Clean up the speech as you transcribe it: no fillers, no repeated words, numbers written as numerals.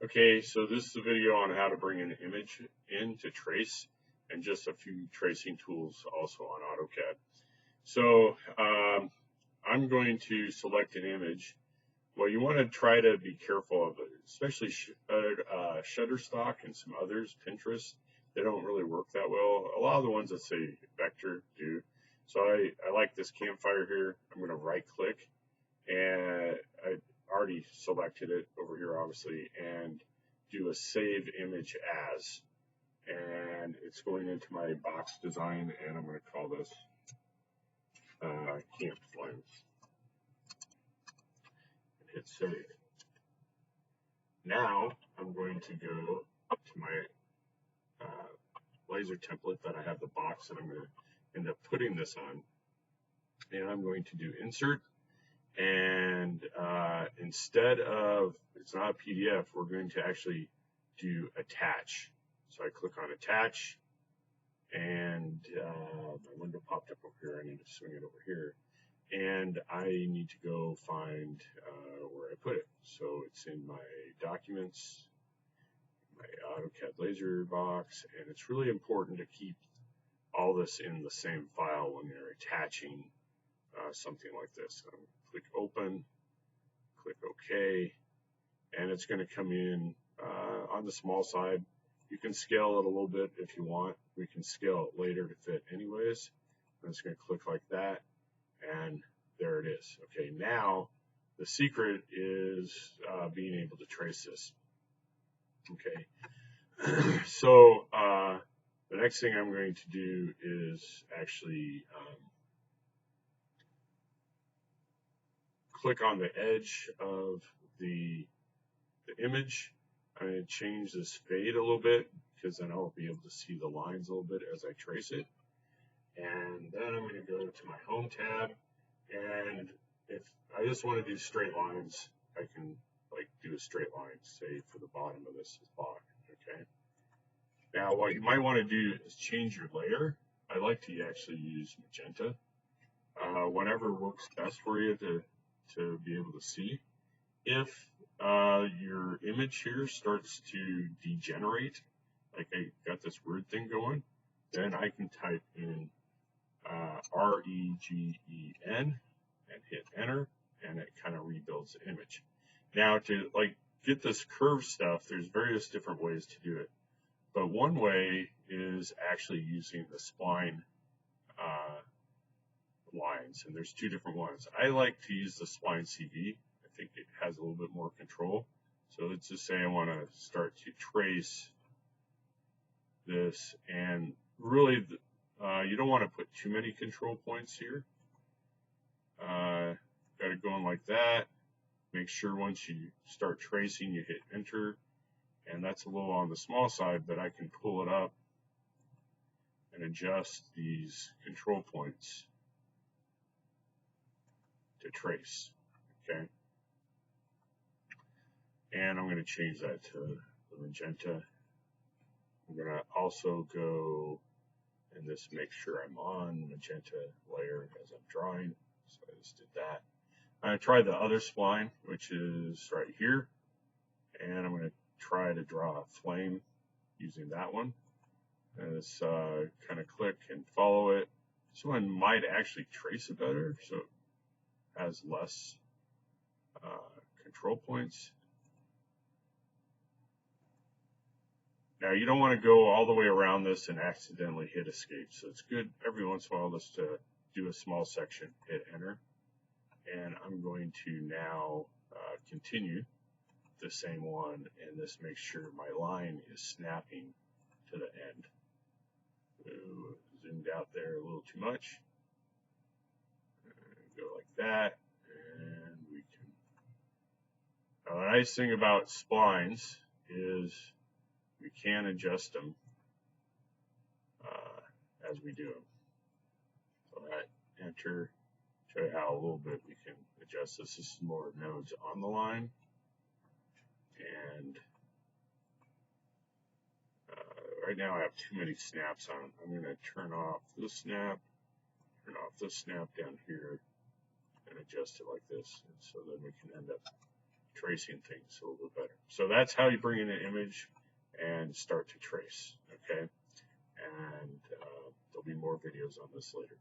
Okay, so this is a video on how to bring an image in to trace and just a few tracing tools also on AutoCAD. So I'm going to select an image. Well, you want to try to be careful of it, especially Shutterstock and some others, Pinterest. They don't really work that well. A lot of the ones that say vector do. So I like this campfire here. I'm going to right click, and I already selected it over here obviously, and do a save image as, and it's going into my box design, and I'm going to call this campfire. Hit save. Now I'm going to go up to my laser template that I have the box that I'm going to end up putting this on, and I'm going to do insert, and instead of, it's not a PDF, we're going to actually do attach. So I click on attach, and my window popped up over here. I need to swing it over here, and I need to go find where I put it. So it's in my documents, my AutoCAD laser box, and it's really important to keep all this in the same file when you're attaching something like this. So click open, click OK, and it's going to come in on the small side. You can scale it a little bit if you want. We can scale it later to fit anyways. I'm just going to click like that, and there it is. Okay, now the secret is being able to trace this. Okay, so the next thing I'm going to do is actually click on the edge of the image. I'm going to change this fade a little bit because then I'll be able to see the lines a little bit as I trace it. And then I'm going to go to my home tab, and if I just want to do straight lines, I can like do a straight line, say for the bottom of this block. Okay. Now what you might want to do is change your layer. I like to actually use magenta. Whatever works best for you to be able to see. If your image here starts to degenerate, like I got this weird thing going, then I can type in REGEN and hit enter, and it kind of rebuilds the image. Now to like get this curved stuff, there's various different ways to do it, but one way is actually using the spline lines, and there's two different ones. I like to use the spline CV. I think it has a little bit more control. So let's just say I want to start to trace this, and really you don't want to put too many control points here. Got it going like that. Make sure once you start tracing you hit enter, and that's a little on the small side, but I can pull it up and adjust these control points to trace. Okay, and I'm going to change that to the magenta. I'm going to also go and just make sure I'm on magenta layer as I'm drawing. So I just did that. I'm going to try the other spline, which is right here, and I'm going to try to draw a flame using that one. And it's kind of click and follow it. This one might actually trace it better, so it has less control points. Now you don't want to go all the way around this and accidentally hit escape, so it's good every once in a while just to do a small section, hit enter, and I'm going to now continue the same one, and just make sure my line is snapping to the end. Ooh, zoomed out there a little too much. Go like that, and we can. Now, the nice thing about splines is we can adjust them as we do them. So that enter, show you how a little bit we can adjust this. This is more nodes on the line, and right now I have too many snaps on. I'm going to turn off this snap, turn off this snap down here, and adjust it like this, and so then we can end up tracing things a little bit better. So that's how you bring in an image and start to trace, okay? And there'll be more videos on this later.